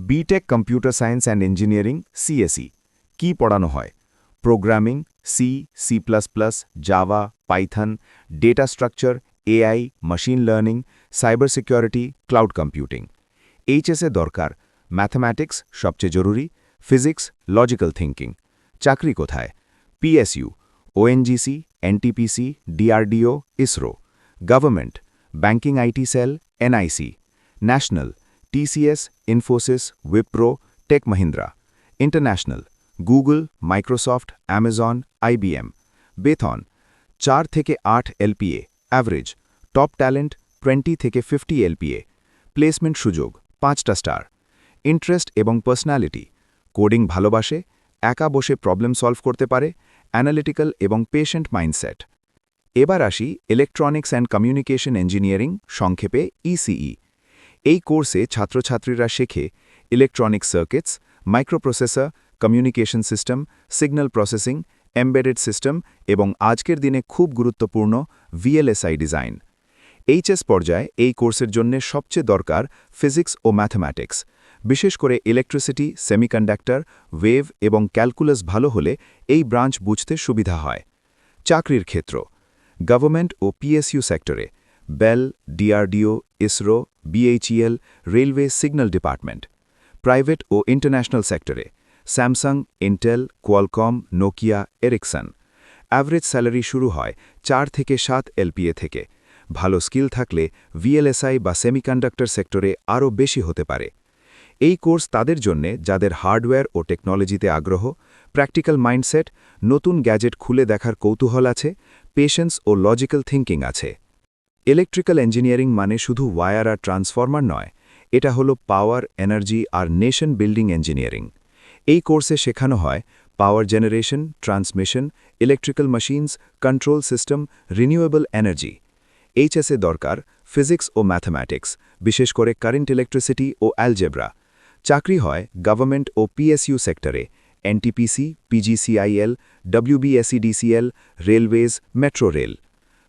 B Tech computer science and engineering CSE কি পড়ানো হয় প্রোগ্রামিং সি++, Java Python data structure AI machine learning cyber security cloud computing HSA দরকার mathematics সবচেয়ে জরুরি ফিজিক্স লজিক্যাল থিঙ্কিং চাকরি কোথায় PSU ONGC NTPC DRDO ISRO government banking IT SAIL NIC national TCS, Infosys, Wipro, Tech Mahindra. International, Google, Microsoft, Amazon, IBM. বেতন 4 থেকে 8 LPA, Average. Top Talent 20 থেকে 50 LPA. Placement সুযোগ 5টা স্টার. Interest এবং Personality. কোডিং ভালোবাসে, একা বসে প্রবলেম সলভ করতে পারে, অ্যানালিটিক্যাল এবং পেশেন্ট মাইন্ডসেট। এবার আসি ইলেকট্রনিক্স অ্যান্ড কমিউনিকেশন ইঞ্জিনিয়ারিং সংক্ষেপে ইসিই এই কোর্সে ছাত্রছাত্রীরা শেখে electronic circuits microprocessor communication system signal processing embedded system এবং আজকের দিনে খুব গুরুত্বপূর্ণ ভিএলএসআই ডিজাইন এইচএস পর্যায়ে এই কোর্সের জন্য সবচেয়ে দরকার ফিজিক্স ও ম্যাথমেটিক্স বিশেষ করে ইলেকট্রিসিটি সেমিকন্ডাক্টর ওয়েভ এবং ক্যালকুলাস ভালো হলে এই ব্রাঞ্চ বুঝতে সুবিধা হয় চাকরির ক্ষেত্র গভর্নমেন্ট ও পিএসইউ সেক্টরে BEL DRDO ISRO BHEL railway signal department private ও ইন্টারন্যাশনাল সেক্টরে Samsung Intel Qualcomm Nokia Ericsson average salary শুরু হয় 4 থেকে 7 LPA থেকে ভালো স্কিল থাকলে ভিএলএসআই বা সেমিকন্ডাক্টর সেক্টরে আরও বেশি হতে পারে এই কোর্স তাদের জন্য যাদের হার্ডওয়্যার ও টেকনোলজিতে আগ্রহ প্র্যাকটিক্যাল মাইন্ডসেট নতুন গ্যাজেট খুলে দেখার কৌতূহল আছে পেশেন্স ও লজিক্যাল থিঙ্কিং আছে ইলেকট্রিক্যাল ইঞ্জিনিয়ারিং মানে শুধু ওয়্যার আর ট্রান্সফরমার নয় এটা হলো পাওয়ার এনার্জি আর নেশন বিল্ডিং ইঞ্জিনিয়ারিং এই কোর্সে শেখানো হয় power generation transmission electrical machines control system renewable energy এইচএসএ দরকার ফিজিক্স ও ম্যাথমেটিক্স বিশেষ করে কারেন্ট ইলেকট্রিসিটি ও অ্যালজেব্রা চাকরি হয় গভর্নমেন্ট ও পিএসইউ সেক্টরে NTPC PGCIL WBSEDCL railways metro rail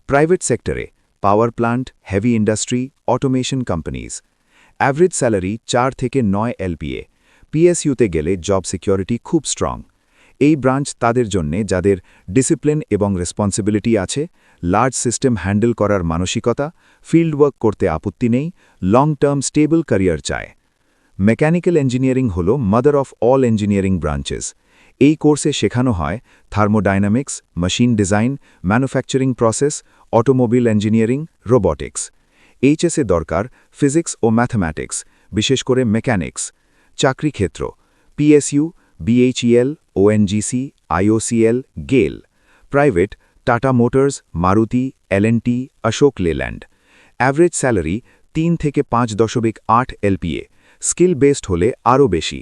private সেক্টরে power plant heavy industry automation companies average salary 4 থেকে 9 LPA পিএসইউতে গেলে জব সিকিউরিটি খুব স্ট্রং এই ব্রাঞ্চ তাদের জন্যে যাদের ডিসিপ্লিন এবং রেসপন্সিবিলিটি আছে লার্জ সিস্টেম হ্যান্ডেল করার মানসিকতা ফিল্ড ওয়ার্ক করতে আপত্তি নেই লং টার্ম স্টেবল ক্যারিয়ার চায় মেকানিক্যাল ইঞ্জিনিয়ারিং হল mother of all engineering branches এই কোর্সে শেখানো হয় thermodynamics machine design manufacturing process automobile engineering robotics HSA দরকার ফিজিক্স ও ম্যাথমেটিক্স বিশেষ করে মেকানিক্স চাকরি ক্ষেত্র PSU BHEL ONGC IOCL GAIL private Tata Motors Maruti L&T Ashok Leyland average salary 3 থেকে 5.8 LPA স্কিল বেসড হলে আরও বেশি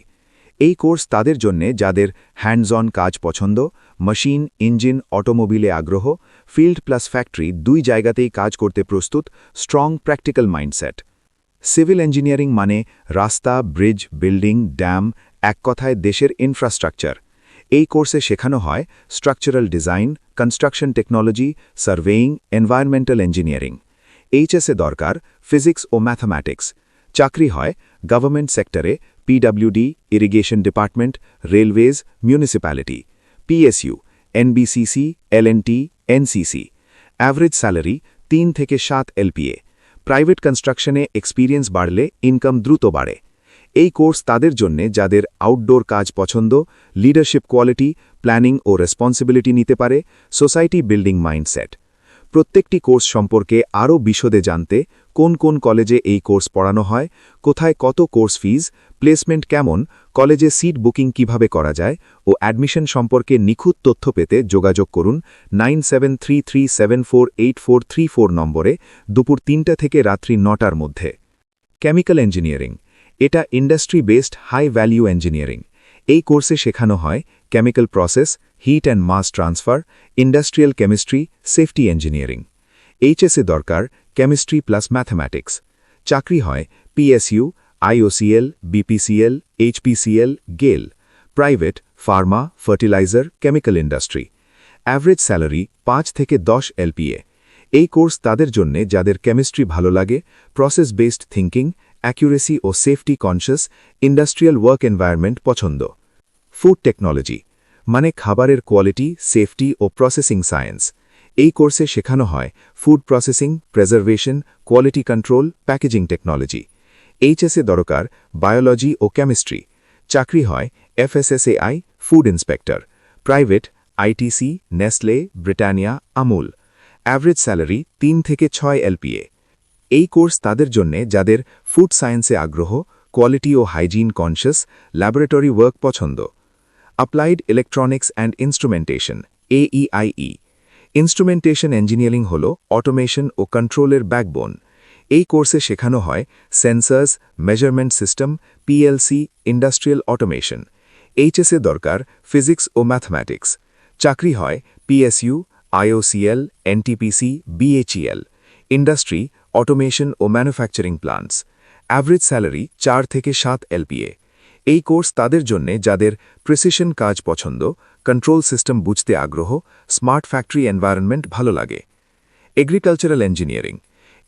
এই কোর্স তাদের জন্য যাদের হ্যান্ডস অন কাজ পছন্দ মেশিন ইঞ্জিন অটোমোবিলে আগ্রহ ফিল্ড প্লাস ফ্যাক্টরি দুই জায়গাতেই কাজ করতে প্রস্তুত strong practical mindset civil engineering মানে রাস্তা ব্রিজ বিল্ডিং ড্যাম এক কথায় দেশের ইনফ্রাস্ট্রাকচার এই কোর্সে শেখানো হয় structural design construction technology surveying environmental engineering এইচএসএ দরকার ফিজিক্স ও ম্যাথমেটিক্স চাকরি হয় গভর্নমেন্ট সেক্টরে PWD irrigation department railways municipality PSU NBCC L&T NCC average salary 3 থেকে 7 LPA প্রাইভেট কনস্ট্রাকশনে এক্সপিরিয়েন্স বাড়লে ইনকাম দ্রুত বাড়ে এই কোর্স তাদের জন্য যাদের আউটডোর কাজ পছন্দ লিডারশিপ কোয়ালিটি প্ল্যানিং ও রেসপন্সিবিলিটি নিতে পারে সোসাইটি বিল্ডিং মাইন্ডসেট প্রত্যেকটি কোর্স সম্পর্কে আরও বিশদে জানতে কোন কোন কলেজে এই কোর্স পড়ানো হয় কোথায় কত কোর্স ফিজ প্লেসমেন্ট কেমন কলেজে সিট বুকিং কিভাবে করা যায় ও অ্যাডমিশন সম্পর্কে নিখুঁত তথ্য পেতে যোগাযোগ করুন 9733748434 নম্বরে দুপুর 3টা থেকে রাত্রি 9টার মধ্যে কেমিক্যাল ইঞ্জিনিয়ারিং এটা industry based high value engineering এই কোর্সে শেখানো হয় chemical process heat and mass transfer industrial chemistry safety engineering এইচএসএ দরকার কেমিস্ট্রি প্লাস ম্যাথমেটিক্স চাকরি হয় PSU IOCL BPCL HPCL GAIL private pharma fertiliser chemical industry average salary 5 থেকে 10 LPA এই কোর্স তাদের জন্য যাদের কেমিস্ট্রি ভালো লাগে প্রসেস বেসড থিঙ্কিং অ্যাকুরেসি ও safety conscious industrial work environment পছন্দ। ফুড টেকনোলজি মানে খাবারের কোয়ালিটি, সেফটি ও প্রসেসিং সায়েন্স। এই কোর্সে শেখানো হয় food processing, preservation, quality control, packaging technology. এইচএসএ দরকার বায়োলজি ও কেমিস্ট্রি। চাকরি হয় FSSAI, food inspector. Private ITC, Nestle, Britannia, Amul. Average salary 3 থেকে 6 এলপিএ। এই কোর্স তাদের জন্যে যাদের ফুড সায়েন্সে আগ্রহ, কোয়ালিটি ও হাইজিন কনশিয়াস, ল্যাবরেটরি ওয়ার্ক পছন্দ। Applied electronics and instrumentation AEIE। Instrumentation engineering হল অটোমেশন ও কন্ট্রোলের ব্যাকবোন। এই কোর্সে শেখানো হয় sensors, measurement system, PLC, industrial automation. এইচএসএ দরকার ফিজিক্স ও ম্যাথমেটিক্স। চাকরি হয় PSU, IOCL, NTPC, BHEL. Industry automation ও ম্যানুফ্যাকচারিং প্লান্টস। অ্যাভারেজ স্যালারি 4 থেকে 7 এলপিএ। এই কোর্স তাদের জন্যে যাদের প্রিসিশন কাজ পছন্দ, কন্ট্রোল সিস্টেম বুঝতে আগ্রহ, স্মার্ট ফ্যাক্টরি এনভায়রনমেন্ট ভালো লাগে। এগ্রিকালচারাল ইঞ্জিনিয়ারিং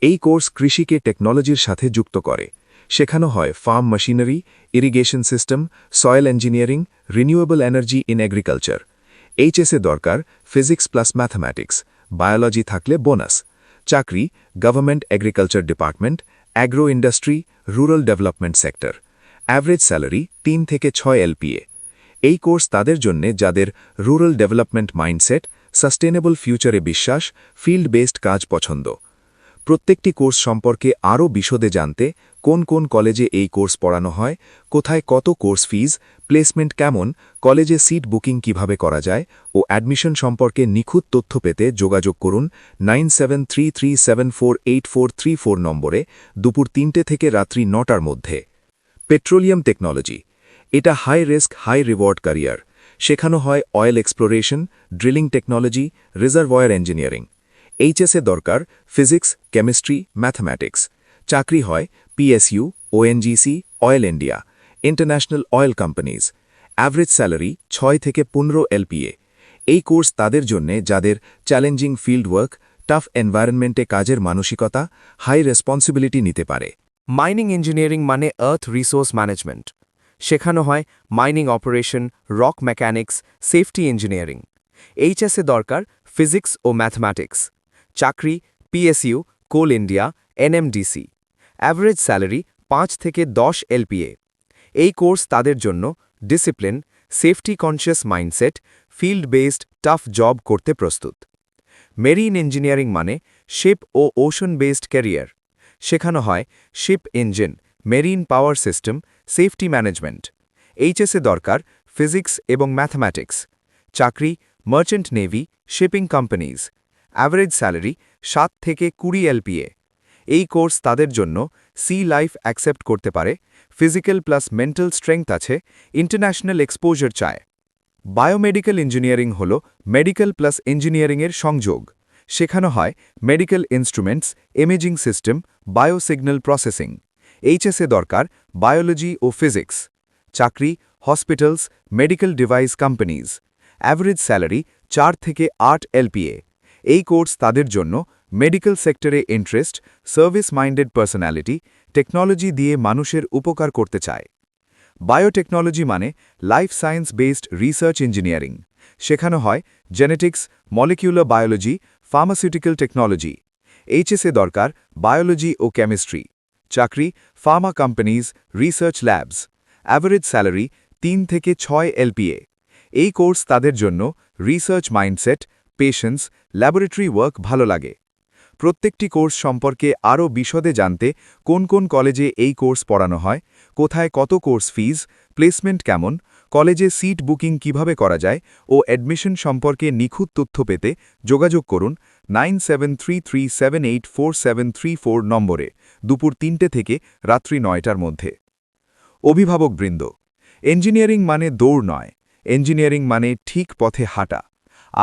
এই কোর্স কৃষিকে টেকনোলজির সাথে যুক্ত করে। শেখানো হয় farm machinery, irrigation system, soil engineering, renewable energy in agriculture. HSA দরকার ফিজিক্স প্লাস ম্যাথমেটিক্স, বায়োলজি থাকলে বোনাস। চাকরি government agriculture department, agro industry, rural development sector. Average salary 3 থেকে 6 এলপিএ। এই কোর্স তাদের জন্যে যাদের রুরাল ডেভেলপমেন্ট মাইন্ডসেট, সাস্টেনেবল ফিউচারে বিশ্বাস, ফিল্ড বেসড কাজ পছন্দ। প্রত্যেকটি কোর্স সম্পর্কে আরও বিশদে জানতে কোন কোন কলেজে এই কোর্স পড়ানো হয়, কোথায় কত কোর্স ফিজ, প্লেসমেন্ট কেমন, কলেজে সিট বুকিং কিভাবে করা যায় ও অ্যাডমিশন সম্পর্কে নিখুঁত তথ্য পেতে যোগাযোগ করুন 9733748434 নম্বরে দুপুর 3টে থেকে রাত্রি 9টার মধ্যে। পেট্রোলিয়াম টেকনোলজি এটা high risk high reward career. শেখানো হয় oil exploration, drilling technology, reservoir engineering. এইচএসএ দরকার ফিজিক্স, কেমিস্ট্রি, ম্যাথমেটিক্স। চাকরি হয় PSU, ONGC, oil India, international oil companies. Average salary 6 থেকে 15 এলপিএ। এই কোর্স তাদের জন্যে যাদের চ্যালেঞ্জিং ফিল্ড ওয়ার্ক, টাফ এনভায়রনমেন্টে কাজের মানসিকতা, হাই রেসপন্সিবিলিটি নিতে পারে। মাইনিং ইঞ্জিনিয়ারিং মানে আর্থ রিসোর্স ম্যানেজমেন্ট। শেখানো হয় mining operation, rock mechanics, safety engineering. এইচএসএ দরকার ফিজিক্স ও ম্যাথমেটিক্স। চাকরি PSU, Coal India, NMDC. Average salary 5 থেকে 10 এলপিএ। এই কোর্স তাদের জন্য discipline, safety conscious mindset, field based tough job করতে প্রস্তুত। মেরিন ইঞ্জিনিয়ারিং মানে শিপ ও ওশন বেসড ক্যারিয়ার। শেখানো হয় ship engine, marine power system, safety management. এইচএসএ দরকার ফিজিক্স এবং ম্যাথমেটিক্স। চাকরি merchant navy, shipping companies. Average salary 7 থেকে 20 এলপিএ। এই কোর্স তাদের জন্য সি লাইফ অ্যাকসেপ্ট করতে পারে, ফিজিক্যাল প্লাস মেন্টাল স্ট্রেংথ আছে, ইন্টারন্যাশনাল এক্সপোজার চায়। বায়োমেডিক্যাল ইঞ্জিনিয়ারিং হল মেডিকেল প্লাস ইঞ্জিনিয়ারিংয়ের সংযোগ। শেখানো হয় medical instruments, imaging system, biosignal processing. এইচএসএ দরকার বায়োলজি ও ফিজিক্স। চাকরি hospitals, medical device companies. Average salary 4 থেকে 8 এলপিএ। এই কোর্স তাদের জন্য মেডিকেল সেক্টরে interest, service minded personality, technology দিয়ে মানুষের উপকার করতে চায়। বায়োটেকনোলজি মানে life science based research engineering. শেখানো হয় genetics, molecular biology, pharmaceutical technology. এইচএসএ দরকার বায়োলজি ও কেমিস্ট্রি। চাকরি Pharma companies, research labs. Average salary 3 থেকে 6 এলপিএ। এই কোর্স তাদের জন্য research mindset, patience, laboratory work ভালো লাগে। প্রত্যেকটি কোর্স সম্পর্কে আরও বিশদে জানতে কোন কোন কলেজে এই কোর্স পড়ানো হয়, কোথায় কত কোর্স ফিজ, প্লেসমেন্ট কেমন, কলেজে সিট বুকিং কিভাবে করা যায় ও অ্যাডমিশন সম্পর্কে নিখুঁত তথ্য পেতে যোগাযোগ করুন 9733784734 নম্বরে দুপুর 3টে থেকে রাত্রি 9টার মধ্যে। অভিভাবকবৃন্দ, ইঞ্জিনিয়ারিং মানে দৌড় নয়, ইঞ্জিনিয়ারিং মানে ঠিক পথে হাঁটা।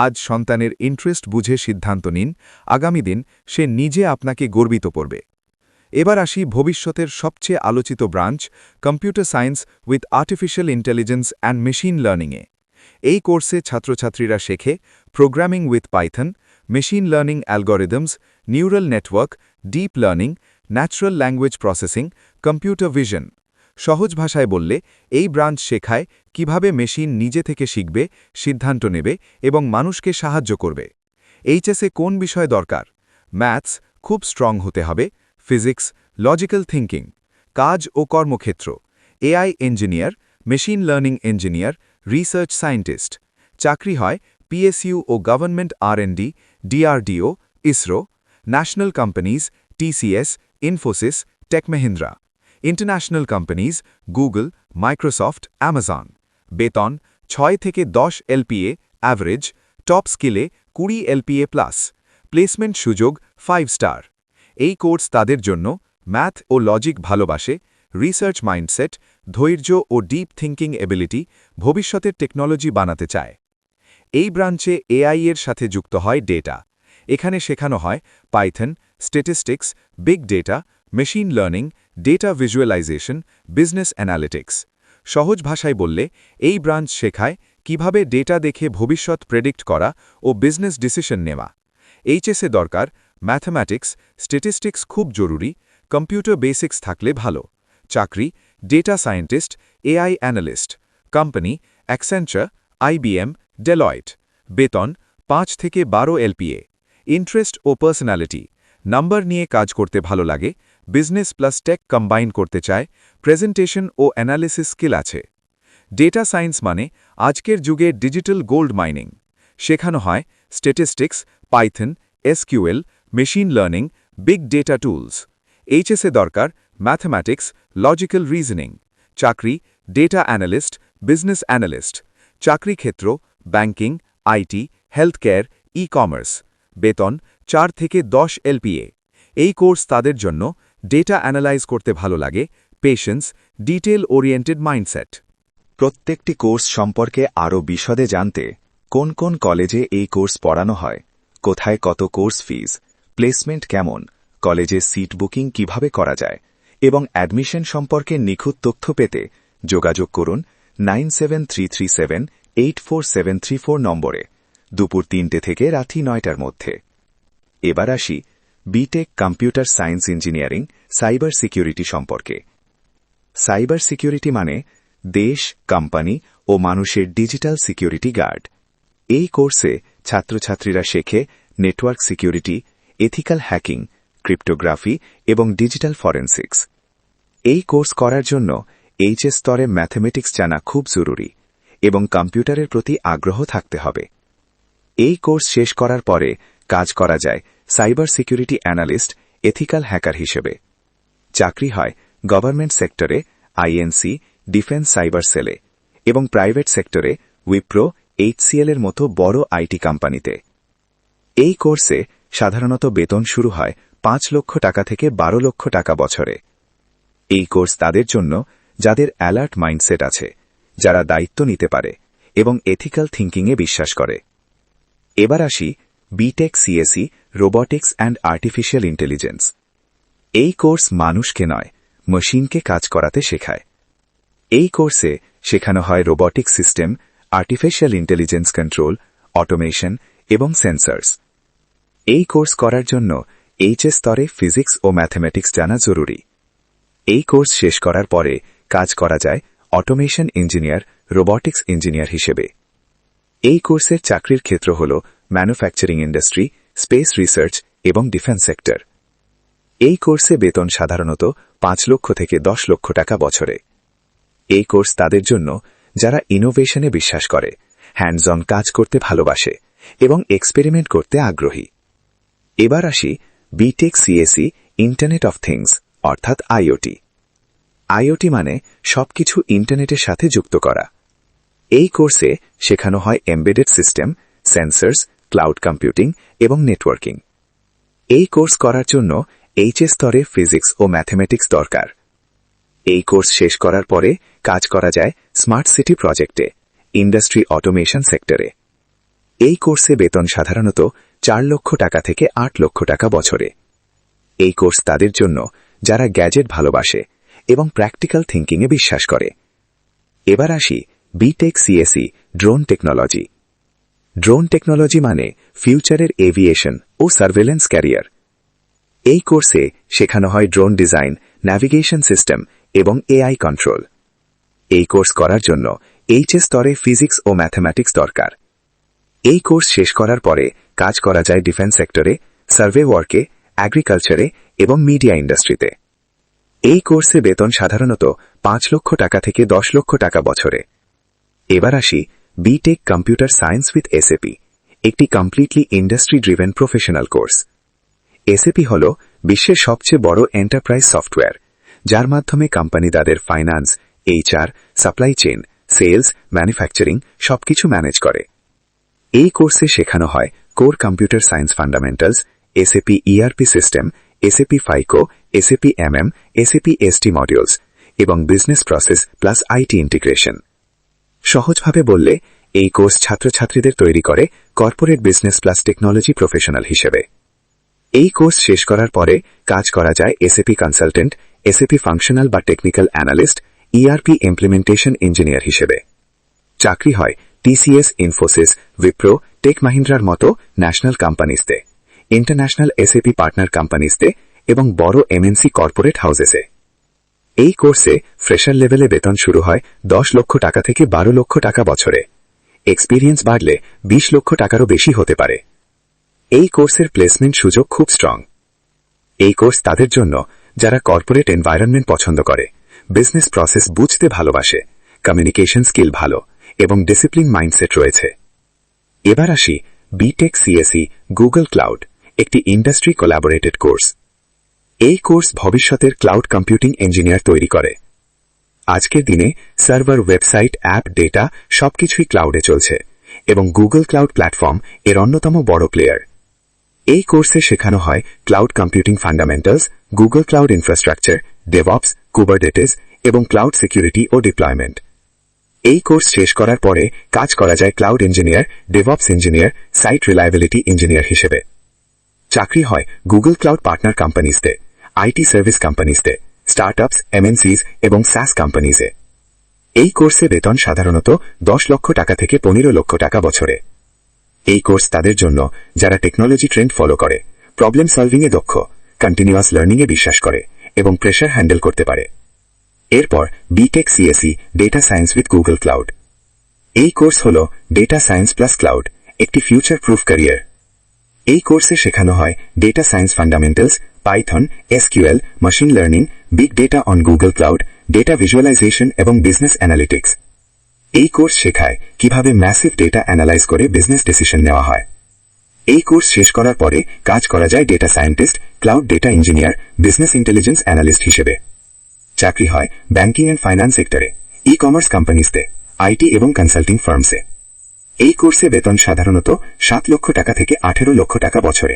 আজ সন্তানের ইন্টারেস্ট বুঝে সিদ্ধান্ত নিন, আগামী দিন সে নিজে আপনাকে গর্বিত করবে। এবার আসি ভবিষ্যতের সবচেয়ে আলোচিত branch computer science with artificial intelligence and machine লার্নিংয়ে। এই কোর্সে ছাত্রছাত্রীরা শেখে programming with Python, machine learning algorithms, neural network, deep learning, natural language processing, computer vision. সহজ ভাষায় বললে এই ব্রাঞ্চ শেখায় কিভাবে মেশিন নিজে থেকে শিখবে, সিদ্ধান্ত নেবে এবং মানুষকে সাহায্য করবে। এইচএসে কোন বিষয় দরকার? ম্যাথস খুব স্ট্রং হতে হবে, ফিজিক্স, লজিক্যাল থিঙ্কিং। কাজ ও কর্মক্ষেত্র: AI engineer, machine learning engineer, research scientist. চাকরি হয় পিএসইউ ও government R and D, DRDO, ISRO. National companies: TCS, Infosys, Tech Mahindra. International companies: Google, Microsoft, Amazon. বেতন 6 থেকে 10 এলপিএ অ্যাভারেজ, টপ স্কিলে 20 এলপিএ প্লাস। প্লেসমেন্ট সুযোগ 5 স্টার। এই কোর্স তাদের জন্য ম্যাথ ও লজিক ভালোবাসে, রিসার্চ মাইন্ডসেট, ধৈর্য ও ডিপ থিঙ্কিং এবিলিটি, ভবিষ্যতের টেকনোলজি বানাতে চায়। এই ব্রাঞ্চে এআই এর সাথে যুক্ত হয় ডেটা। এখানে শেখানো হয় Python, statistics, big data, machine learning, data visualisation, business analytics. সহজ ভাষায় বললে এই ব্রাঞ্চ শেখায় কিভাবে ডেটা দেখে ভবিষ্যৎ প্রেডিক্ট করা ও বিজনেস ডিসিশন নেওয়া। এইচএসে দরকার ম্যাথমেটিক্স, স্ট্যাটিস্টিক্স খুব জরুরি, কম্পিউটার বেসিক্স থাকলে ভালো। চাকরি: data scientist, AI analyst. Company: Accenture, IBM, Deloitte. বেতন 5 থেকে 12 এলপিএ। ইন্টারেস্ট ও পার্সোনালিটি: নাম্বার নিয়ে কাজ করতে ভালো লাগে, বিজনেস প্লাস টেক কম্বাইন করতে চায়, প্রেজেন্টেশন ও অ্যানালিসিস স্কিল আছে। ডেটা সায়েন্স মানে আজকের যুগে ডিজিটাল গোল্ড মাইনিং। শেখানো হয় statistics, Python, SQL, machine learning, big data tools. এইচএসে দরকার ম্যাথমেটিক্স, লজিক্যাল রিজনিং। চাকরি: ডেটা অ্যানালিস্ট, বিজনেস অ্যানালিস্ট। চাকরি ক্ষেত্র: ব্যাংকিং, আইটি, হেলথকেয়ার, ই-কমার্স। বেতন 4 থেকে 10 এলপিএ। এই কোর্স তাদের জন্য ডেটা অ্যানালাইজ করতে ভালো লাগে, পেশেন্স, ডিটেল ওরিয়েন্টেড মাইন্ডসেট। প্রত্যেকটি কোর্স সম্পর্কে আরও বিশদে জানতে কোন কোন কলেজে এই কোর্স পড়ানো হয়, কোথায় কত কোর্স ফিজ, প্লেসমেন্ট কেমন, কলেজে সিট বুকিং কিভাবে করা যায় এবং অ্যাডমিশন সম্পর্কে নিখুঁত তথ্য পেতে যোগাযোগ করুন 9737784734 নম্বরে দুপুর 3টে থেকে রাত্রি 9টার মধ্যে। এবার আসি BTech computer science engineering cyber security সম্পর্কে। সাইবার সিকিউরিটি মানে দেশ, কোম্পানি ও মানুষের ডিজিটাল সিকিউরিটি গার্ড। এই কোর্সে ছাত্রছাত্রীরা শেখে network security, ethical hacking, cryptography এবং ডিজিটাল ফরেনসিক্স। এই কোর্স করার জন্য এইচএস স্তরে ম্যাথমেটিক্স জানা খুব জরুরি এবং কম্পিউটারের প্রতি আগ্রহ থাকতে হবে। এই কোর্স শেষ করার পরে কাজ করা যায় cyber security analyst, ethical hacker হিসেবে। চাকরি হয় গভর্নমেন্ট সেক্টরে, আইএনসি, ডিফেন্স সাইবার সেলে এবং প্রাইভেট সেক্টরে উইপ্রো, এইচসিএল এর মতো বড় আইটি কোম্পানিতে। এই কোর্সে সাধারণত বেতন শুরু হয় 5 লক্ষ টাকা থেকে 12 লক্ষ টাকা বছরে। এই কোর্স তাদের জন্য যাদের অ্যালার্ট মাইন্ডসেট আছে, যারা দায়িত্ব নিতে পারে এবং এথিক্যাল থিঙ্কিংয়ে বিশ্বাস করে। এবার আসি B Tech CSE, robotics and artificial intelligence. এই কোর্স মানুষকে নয়, মেশিনকে কাজ করাতে শেখায়। এই কোর্সে শেখানো হয় robotic system, artificial intelligence control, automation এবং সেন্সর্স। এই কোর্স করার জন্য এইচএস স্তরে ফিজিক্স ও ম্যাথমেটিক্স জানা জরুরি। এই কোর্স শেষ করার পরে কাজ করা যায় অটোমেশন ইঞ্জিনিয়ার, রোবোটিক্স ইঞ্জিনিয়ার হিসেবে। এই কোর্সের চাকরির ক্ষেত্র হল ম্যানুফ্যাকচারিং ইন্ডাস্ট্রি, স্পেস রিসার্চ এবং ডিফেন্স সেক্টর। এই কোর্সে বেতন সাধারণত 5 লক্ষ থেকে 10 লক্ষ টাকা বছরে। এই কোর্স তাদের জন্য যারা ইনোভেশনে বিশ্বাস করে, হ্যান্ডস অন কাজ করতে ভালোবাসে এবং এক্সপেরিমেন্ট করতে আগ্রহী। এবার আসি B Tech CSE, internet of things অর্থাৎ আইওটি। আইওটি মানে সবকিছু ইন্টারনেটের সাথে যুক্ত করা। এই কোর্সে শেখানো হয় embedded system, sensors, cloud computing এবং নেটওয়ার্কিং। এই কোর্স করার জন্য এইচএস স্তরে ফিজিক্স ও ম্যাথমেটিক্স দরকার। এই কোর্স শেষ করার পরে কাজ করা যায় স্মার্ট সিটি প্রজেক্টে, ইন্ডাস্ট্রি অটোমেশন সেক্টরে। এই কোর্সে বেতন সাধারণত 4 লক্ষ টাকা থেকে 8 লক্ষ টাকা বছরে। এই কোর্স তাদের জন্য যারা গ্যাজেট ভালোবাসে এবং প্র্যাকটিক্যাল থিঙ্কিংয়ে বিশ্বাস করে। এবার আসি B Tech CSE, drone technology. Drone technology মানে ফিউচারের এভিয়েশন ও সার্ভেলেন্স ক্যারিয়ার। এই কোর্সে শেখানো হয় ড্রোন ডিজাইন, ন্যাভিগেশন সিস্টেম এবং এআই কন্ট্রোল। এই কোর্স করার জন্য এইচএস স্তরে ফিজিক্স ও ম্যাথমেটিক্স দরকার। এই কোর্স শেষ করার পরে কাজ করা যায় ডিফেন্স সেক্টরে, সার্ভে ওয়ার্কে, এগ্রিকালচারে এবং মিডিয়া ইন্ডাস্ট্রিতে। এই কোর্সে বেতন সাধারণত 5 লক্ষ টাকা থেকে 10 লক্ষ টাকা বছরে। এবার আসি BTech computer science with SAP, একটি completely industry driven professional course. SAP হল বিশ্বের সবচেয়ে বড় এন্টারপ্রাইজ সফটওয়্যার, যার মাধ্যমে কোম্পানি তাদের finance, HR, supply chain, sales, manufacturing সবকিছু ম্যানেজ করে। এই কোর্সে শেখানো হয় core computer science fundamentals, SAP ERP system, SAP FICO, SAP MM, SAP ST modules এবং business process plus IT integration. সহজভাবে বললে এই কোর্স ছাত্রছাত্রীদের তৈরি করে corporate business plus technology professional হিসেবে। এই কোর্স শেষ করার পরে কাজ করা যায় এসএপি কনসালটেন্ট, এসএপি ফাংশনাল বা technical analyst, ERP implementation engineer হিসেবে। চাকরি হয় টিসিএস, ইনফোসিস, উইপ্রো, টেক মাহিন্দ্রার মতো ন্যাশনাল কোম্পানিজতে, ইন্টারন্যাশনাল এসএপি পার্টনার কোম্পানিজতে এবং বড় এমএনসি কর্পোরেট হাউসেসে। এই কোর্সে ফ্রেশার লেভেলে বেতন শুরু হয় 10 লক্ষ টাকা থেকে 12 লক্ষ টাকা বছরে। এক্সপিরিয়েন্স বাড়লে 20 লক্ষ টাকারও বেশি হতে পারে। এই কোর্সের প্লেসমেন্ট সুযোগ খুব স্ট্রং। এই কোর্স তাদের জন্য যারা কর্পোরেট এনভায়রনমেন্ট পছন্দ করে, বিজনেস প্রসেস বুঝতে ভালোবাসে, কমিউনিকেশন স্কিল ভালো এবং ডিসিপ্লিন মাইন্ডসেট রয়েছে। এবার আসি বিটেক সিএসই গুগল ক্লাউড, একটি ইন্ডাস্ট্রি কোলাবোরেটেড কোর্স। এই কোর্স ভবিষ্যতের ক্লাউড কম্পিউটিং ইঞ্জিনিয়ার তৈরি করে। আজকের দিনে সার্ভার, ওয়েবসাইট, অ্যাপ, ডেটা সবকিছুই ক্লাউডে চলছে এবং গুগল ক্লাউড প্ল্যাটফর্ম এর অন্যতম বড় প্লেয়ার। এই কোর্সে শেখানো হয় cloud computing fundamentals, Google cloud infrastructure, DevOps, Kubernetes এবং ক্লাউড সিকিউরিটি ও ডিপ্লয়মেন্ট। এই কোর্স শেষ করার পরে কাজ করা যায় cloud engineer, DevOps engineer, site reliability engineer হিসেবে। চাকরি হয় গুগল ক্লাউড পার্টনার কোম্পানিজতে, আইটি সার্ভিস কোম্পানিজতে, স্টার্টআপস, এমএনসিস এবং সাস কোম্পানিজে। এই কোর্সে বেতন সাধারণত 10 লক্ষ টাকা থেকে 15 লক্ষ টাকা বছরে। এই কোর্স তাদের জন্য যারা টেকনোলজি ট্রেন্ড ফলো করে, প্রবলেম সলভিংয়ে দক্ষ, কন্টিনিউয়াস লার্নিংয়ে বিশ্বাস করে এবং প্রেশার হ্যান্ডেল করতে পারে। এরপর B Tech CSE data science with Google Cloud. এই কোর্স হল ডেটা সায়েন্স প্লাস ক্লাউড, একটি ফিউচার প্রুফ ক্যারিয়ার। এই কোর্সে শেখানো হয় data science fundamentals, Python, SQL, machine learning, big data on Google Cloud, data visualisation এবং বিজনেস অ্যানালিটিক্স। এই course শেখায় কিভাবে ম্যাসিভ ডেটা অ্যানালাইজ করে বিজনেস ডিসিশন নেওয়া হয়। এই কোর্স শেষ করার পরে কাজ করা যায় data scientist, cloud data engineer, business intelligence analyst হিসেবে। চাকরি হয় ব্যাংকিং অ্যান্ড ফাইন্যান্স সেক্টরে, ই কমার্স কোম্পানিজতে, আইটি এবং কনসাল্টিং ফার্মসে। এই কোর্সে বেতন সাধারণত 7 লক্ষ টাকা থেকে 18 লক্ষ টাকা বছরে।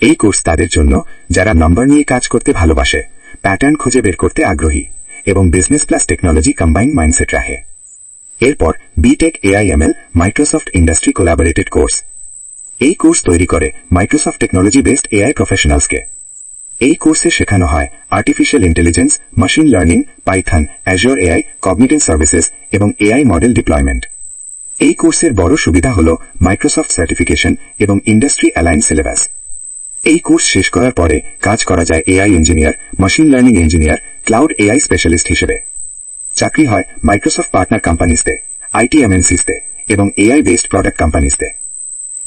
এই কোর্স তাদের জন্য যারা নম্বর নিয়ে কাজ করতে ভালোবাসে, প্যাটার্ন খুঁজে বের করতে আগ্রহী এবং business plus technology combine mindset রাখে। এরপর B Tech AIML Microsoft industry collaborated course. এই কোর্স তৈরি করে মাইক্রোসফট টেকনোলজি বেসড এআই প্রফেশনালসকে। এই কোর্সে শেখানো হয় artificial intelligence, machine learning, Python, Azure AI, cognitive services এবং এআই মডেল ডিপ্লয়মেন্ট। এই কোর্সের বড় সুবিধা হল মাইক্রোসফট সার্টিফিকেশন এবং ইন্ডাস্ট্রি অ্যালাইন সিলেবাস। এই কোর্স শেষ করার পরে কাজ করা যায় AI engineer, machine learning engineer, cloud AI specialist হিসেবে। চাকরি হয় মাইক্রোসফট পার্টনার কোম্পানিজতে, আইটি এমএনসিসতে এবং এআই বেসড প্রোডাক্ট কোম্পানিজতে।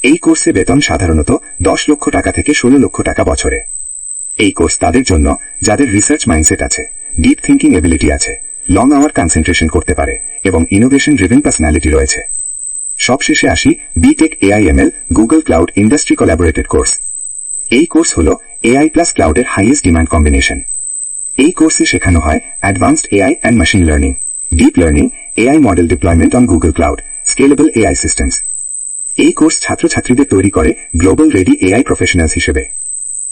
এই কোর্সে বেতন সাধারণত 10 লক্ষ টাকা থেকে 16 লক্ষ টাকা বছরে। এই কোর্স তাদের জন্য যাদের রিসার্চ মাইন্ডসেট আছে, ডিপ থিঙ্কিং এবিলিটি আছে, লং আওয়ার কনসেন্ট্রেশন করতে পারে এবং ইনোভেশন ড্রিভেন পার্সোনালিটি রয়েছে। সবশেষে আসি BTech AIML Google cloud industry collaborated course. এই কোর্স হল এআই প্লাস ক্লাউডের হাইয়েস্ট ডিমান্ড কম্বিনেশন। এই কোর্সে শেখানো হয় advanced AI and machine learning, deep learning, AI model deployment on Google cloud, scalable AI systems. এই কোর্স ছাত্রছাত্রীদের তৈরি করে গ্লোবাল রেডি এআই প্রফেশনালস হিসেবে।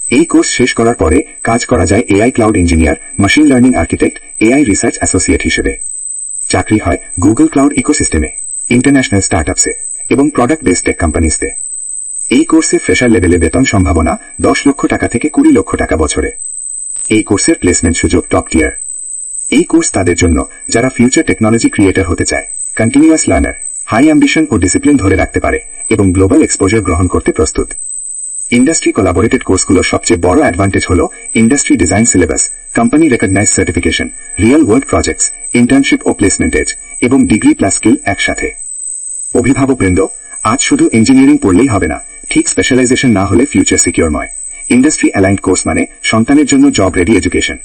এই কোর্স শেষ করার পরে কাজ করা যায় AI cloud engineer, machine learning architect, AI research associate হিসেবে। চাকরি হয় গুগল ক্লাউড ইকোসিস্টেমে, ইন্টারন্যাশনাল স্টার্টআপসে এবং প্রোডাক্ট বেসড টেক কোম্পানিজতে। এই কোর্সে ফ্রেশার লেভেলে বেতন সম্ভাবনা 10 লক্ষ টাকা থেকে 20 লক্ষ টাকা বছরে। এই কোর্সের প্লেসমেন্ট সুযোগ টপ টিয়ার। এই কোর্স তাদের জন্য যারা ফিউচার টেকনোলজি ক্রিয়েটর হতে চায়, কন্টিনিউয়াস লার্নার, হাই অ্যাম্বিশন ও ডিসিপ্লিন ধরে রাখতে পারে এবং গ্লোবাল এক্সপোজার গ্রহণ করতে প্রস্তুত। ইন্ডাস্ট্রি কোলাবোরেটেড কোর্সগুলোর সবচেয়ে বড় অ্যাডভান্টেজ হল industry design syllabus, company recognise certification, real world projects, internship ও প্লেসমেন্ট এজ এবং ডিগ্রি প্লাস স্কিল একসাথে। অভিভাবকবৃন্দ, আজ শুধু ইঞ্জিনিয়ারিং পড়লেই হবে না, ঠিক স্পেশালাইজেশন না হলে ফিউচার সিকিউর নয়। ইন্ডাস্ট্রি অ্যালাইন্ড কোর্স মানে সন্তানের জন্য জব রেডি এডুকেশন।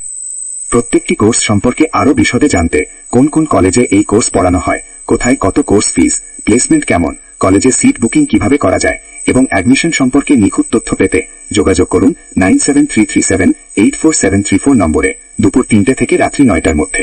প্রত্যেকটি কোর্স সম্পর্কে আরও বিশদে জানতে কোন কোন কলেজে এই কোর্স পড়ানো হয়, কোথায় কত কোর্স ফিস, প্লেসমেন্ট কেমন, কলেজে সিট বুকিং কিভাবে করা যায় এবং অ্যাডমিশন সম্পর্কে নিখুঁত তথ্য পেতে যোগাযোগ করুন 9733784734 নম্বরে দুপুর 3টে থেকে রাত্রি 9টার মধ্যে।